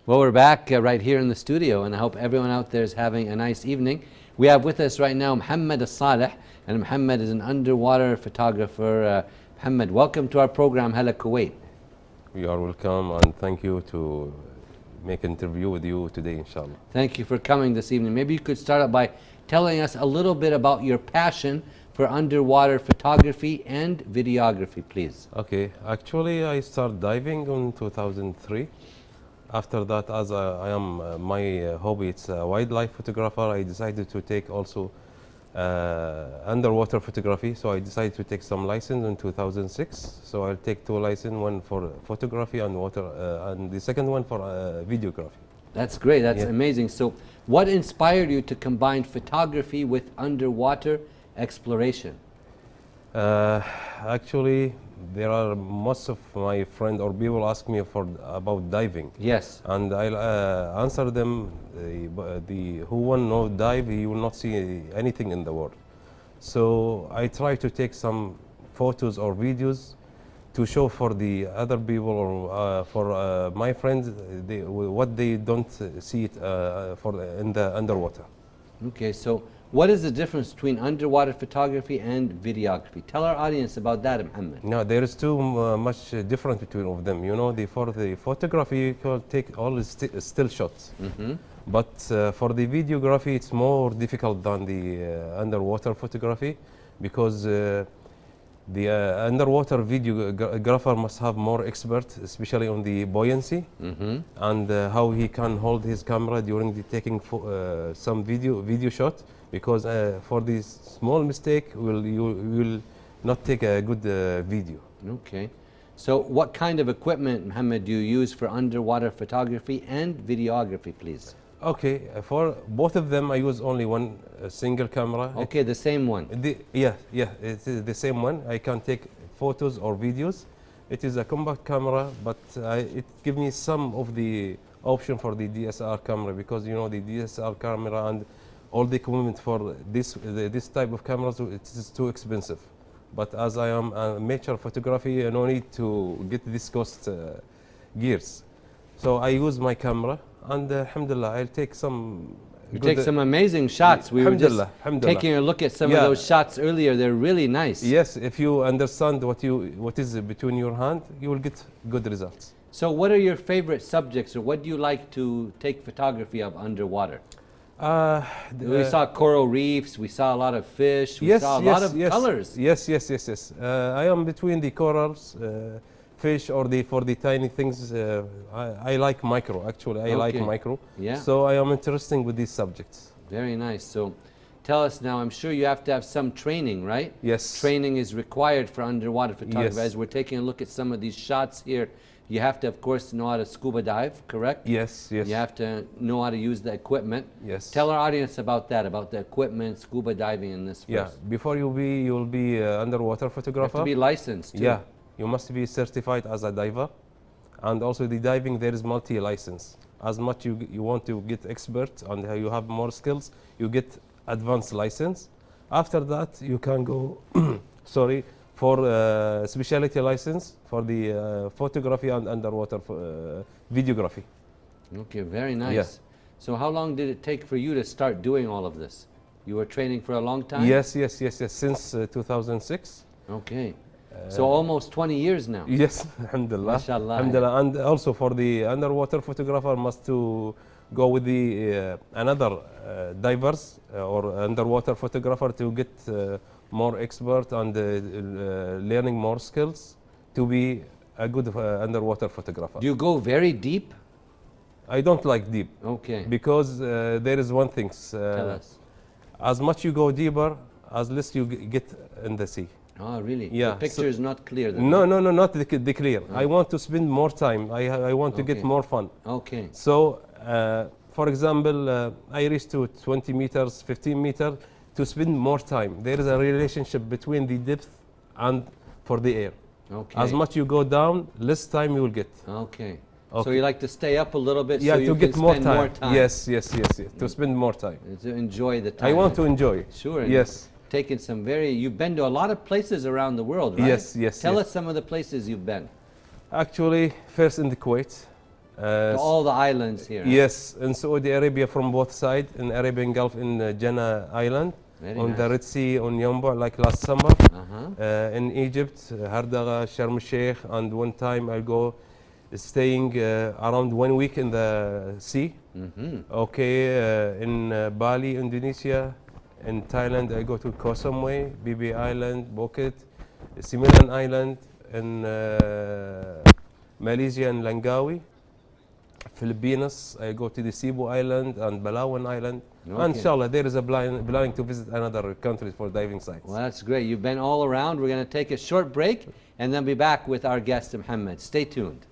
Well, we're back right here in the studio, and I hope everyone out there is having a nice evening. We have with us right now Mohammed Alsaleh, and Mohammed is an underwater photographer. Mohammed, welcome to our program, Hala Kuwait. You are welcome, and thank you to make an interview with you today, inshallah. Thank you for coming this evening. Maybe you could start out by telling us a little bit about your passion for underwater photography and videography, please. Okay, actually I started diving in 2003. After that, as I am my hobby, it's a wildlife photographer, I decided to take also underwater photography. So I decided to take some license in 2006. So I'll take 2 licenses, one for photography and water, and the second one for videography. That's great, that's amazing. So what inspired you to combine photography with underwater exploration? Actually, there are most of my friends or people ask me about diving. Yes. And I'll answer them, who want to know dive, he will not see anything in the world. So I try to take some photos or videos to show for the other people or for my friends what they don't see it in the underwater. Okay, so what is the difference between underwater photography and videography? Tell our audience about that, Mohammed. No, there is too much difference between of them. You know, for the photography, you can take all the still shots. But for the videography, it's more difficult than the underwater photography, because the underwater videographer must have more expert, especially on the buoyancy and how he can hold his camera during the taking some video shot. Because for this small mistake, you will not take a good video. Okay. So what kind of equipment, Mohammed, do you use for underwater photography and videography, please? Okay, for both of them, I use only one single camera. Okay, the same one. Yeah, it is the same one. I can take photos or videos. It is a compact camera, but it gives me some of the option for the DSLR camera, because you know the DSLR camera and all the equipment for this type of cameras, it is too expensive. But as I am a amateur photography, I no need to get this cost gears. So I use my camera, and alhamdulillah, I'll take some. You take some amazing shots. We were just taking a look at some of those shots earlier. They're really nice. Yes, if you understand what is between your hand, you will get good results. So what are your favorite subjects, or what do you like to take photography of underwater? We saw coral reefs, we saw a lot of fish, we saw a lot of colors. Yes. I am between the corals, fish, or for the tiny things. I like micro, actually. I like micro. Yeah. So I am interested with these subjects. Very nice. So tell us now, I'm sure you have to have some training, right? Yes. Training is required for underwater photography. Yes. As we're taking a look at some of these shots here, you have to, of course, know how to scuba dive, correct? Yes. You have to know how to use the equipment. Yes. Tell our audience about that, about the equipment, scuba diving in this first. Yeah, before you will be underwater photographer. You have to be licensed too. Yeah, you must be certified as a diver. And also the diving, there is multi-license. As much you want to get expert and you have more skills, you get advanced license. After that, you can go, for specialty license for the photography and underwater videography. Okay, very nice. Yeah. So how long did it take for you to start doing all of this? You were training for a long time? Yes, since 2006. Okay. So almost 20 years now. Yes, alhamdulillah. Mashallah. Alhamdulillah. And also for the underwater photographer must to go with the another divers or underwater photographer to get more expert and learning more skills to be a good underwater photographer. Do you go very deep? I don't like deep. Okay. Because there is one thing. Tell us. As much you go deeper, as less you get in the sea. Oh, really? Yeah. The picture is not clear. No, not the clear. I want to spend more time. I want to get more fun. Okay. So, for example, I reach to 20 meters, 15 meters to spend more time. There is a relationship between the depth and for the air. Okay. As much you go down, less time you will get. Okay. So you like to stay up a little bit so you to get can more spend time. more time. Yes. To spend more time. To enjoy the time. I want to enjoy. Sure. Yes. Taken some you've been to a lot of places around the world, right? Yes. Tell us some of the places you've been. Actually, first in the Kuwait, All the islands here. Huh? Yes, in Saudi Arabia from both sides, in Arabian Gulf, in Jannah Island, Very on nice. the Red Sea, on Yambu, like last summer. In Egypt, Hardaga, Sharm el-Sheikh, and one time I go staying around 1 week in the sea. Okay, in Bali, Indonesia, in Thailand I go to Koh Samui, Bibi Island, Phuket, Similan Island, in Malaysia and Langkawi. Philippines, I go to the Cebu Island and Palawan Island. Okay. And inshallah, there is a planning to visit another country for diving sites. Well, that's great. You've been all around. We're going to take a short break and then be back with our guest, Mohammed. Stay tuned.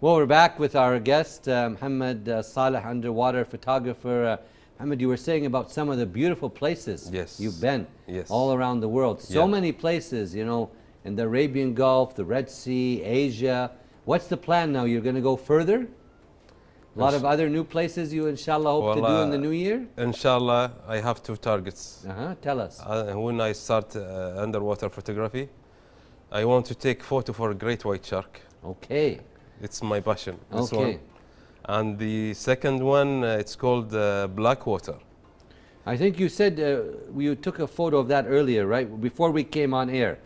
Well, we're back with our guest, Mohammed Saleh, underwater photographer. Mohammed, you were saying about some of the beautiful places you've been all around the world. So many places, you know, in the Arabian Gulf, the Red Sea, Asia. What's the plan now? You're going to go further? A lot of other new places you, inshallah, hope to do in the new year? Inshallah, I have two targets. Tell us. When I start underwater photography, I want to take photo for a great white shark. Okay. It's my passion. This Okay. one. And the second one, it's called Blackwater. I think you said you took a photo of that earlier, right? Before we came on air.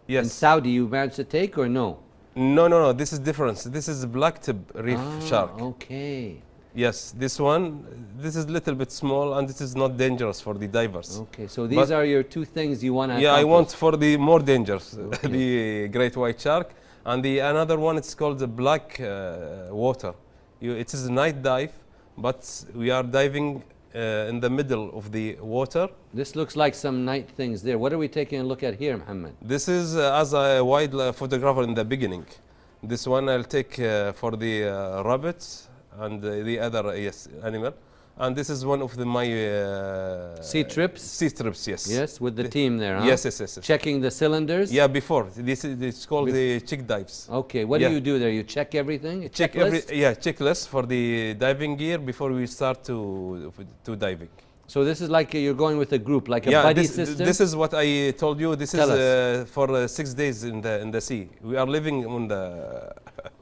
Yes. In Saudi, you managed to take or no? No. This is different. This is black tip reef shark. Okay. Yes, this one, this is a little bit small and it is not dangerous for the divers. Okay, so these are your two things you want to Yeah, I accomplish. want for the more dangerous, the great white shark. And the another one, it's called the black water. It is a night dive, but we are diving in the middle of the water. This looks like some night things there. What are we taking a look at here, Mohammed? This is as a wildlife photographer in the beginning. This one I'll take for the rabbits and the other animal. And this is one of my sea trips? Sea trips, yes. Yes, with the team there, huh? Yes. Checking the cylinders? Yeah, before. It's called the check dives. Okay, what do you do there? You check everything? A Check checklist? checklist for the diving gear before we start to diving. So this is like you're going with a group, like a buddy system? This is what I told you. This Tell is for 6 days in the sea. We are living on the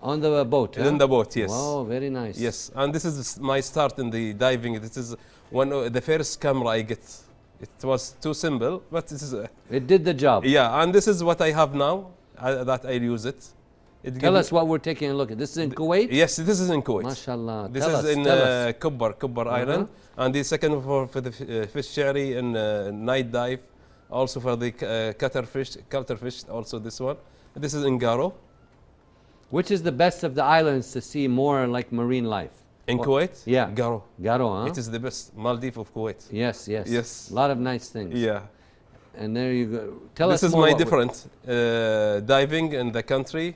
on the boat, huh? In the boat, yes. Wow, very nice. Yes, and this is my start in the diving. This is the first camera I get. It was too simple, but this is it did the job. Yeah, and this is what I have now that I use it. Tell us what we're taking a look at. This is in Kuwait? Yes, this is in Kuwait. MashaAllah. This is in Kubbar Island. And the second for the fish sherry and night dive. Also for the cuttlefish, also this one. This is in Garo. Which is the best of the islands to see more like marine life? In Kuwait? Yeah. Garo. Garo, huh? It is the best Maldives of Kuwait. Yes. Yes. A lot of nice things. Yeah. And there you go. Tell us this is more my different diving in the country.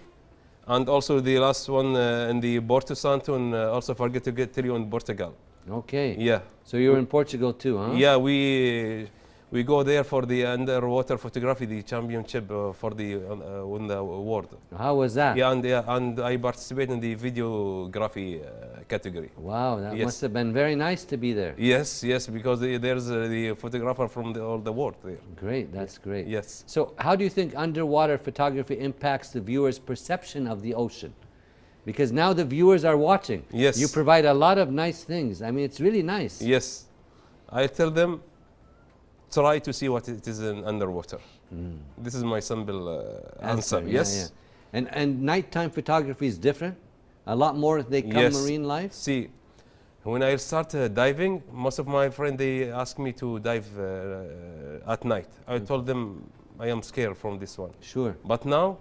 And also the last one in the Porto Santo, and also forget to tell you in Portugal. Okay. Yeah. So you're in Portugal too, huh? Yeah, we We go there for the underwater photography, the championship for the in the world. How was that? Yeah, and I participate in the videography category. Wow, that Yes. must have been very nice to be there. Yes, yes, because there's the photographer from all the world there. Great, that's great. Yes. So how do you think underwater photography impacts the viewer's perception of the ocean? Because now the viewers are watching. Yes. You provide a lot of nice things. I mean, it's really nice. Yes. I tell them, try to see what it is in underwater. This is my simple answer. Yeah, Yes. yeah. And nighttime photography is different? A lot more if they come Yes. marine life? See, when I start diving, most of my friends, they ask me to dive at night. I told them I am scared from this one. Sure. But now,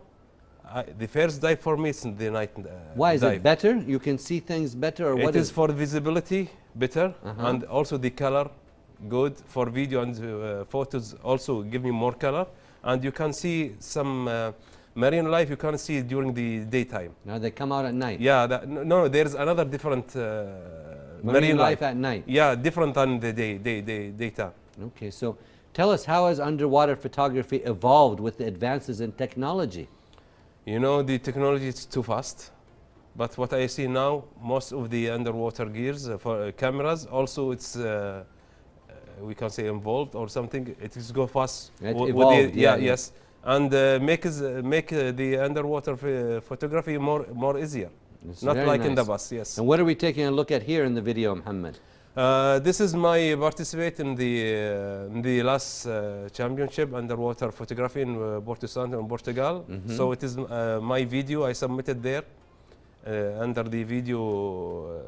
the first dive for me is in the night Why is dive. it better? You can see things better, or what It is for visibility better, Uh-huh. and also the color good for video and photos. Also give me more color, and you can see some marine life you can see during the daytime. Now they come out at night. Yeah, no, there's another different Marine life at night. Yeah, different than the daytime. Okay, so tell us, how has underwater photography evolved with the advances in technology? You know, the technology is too fast. But what I see now, most of the underwater gears for cameras, also it's we can say involved or something. It is go fast. It with evolved, yeah, yeah. yes, and make the underwater photography more easier. It's Not very like in the nice. bus. Yes. And what are we taking a look at here in the video, Mohammed? This is my participate in the last championship underwater photography in Porto Santo in Portugal. So it is my video I submitted there under the video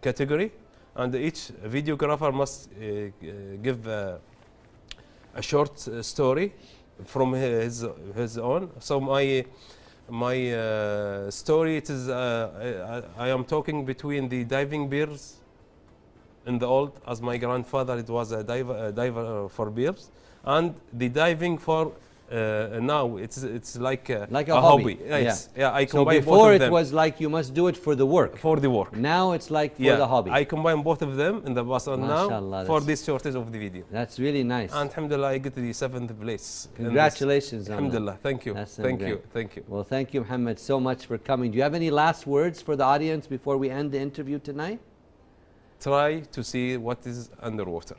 category, and each videographer must give a short story from his own. So my story, it is I am talking between the diving bears in the old, as my grandfather it was a diver for bears, and the diving for now it's like a hobby. Yes. Yeah, I So combine both before of it them was like you must do it for the work. for the work. Now it's like for the hobby. I combine both of them in the past and now Mashallah, for that's- this shortage of the video. That's really nice. And alhamdulillah, I get the 7th place. in this. Congratulations on that. Alhamdulillah, thank you. That's Thank great. you. Thank you. Well, thank you, Mohammed, so much for coming. Do you have any last words for the audience before we end the interview tonight? Try to see what is underwater.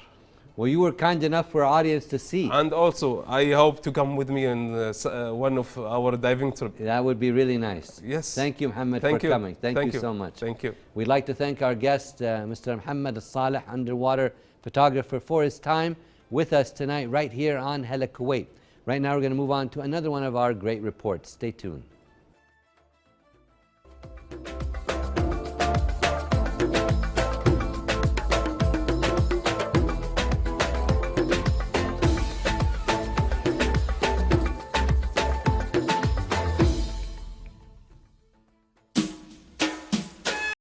Well, you were kind enough for our audience to see. And also, I hope to come with me in one of our diving trips. That would be really nice. Yes. Thank you, Mohammed, Thank for you. coming. Thank you so much. Thank you. We'd like to thank our guest, Mr. Mohammed Alsaleh, underwater photographer, for his time with us tonight right here on Kuwait. Right now, we're going to move on to another one of our great reports. Stay tuned.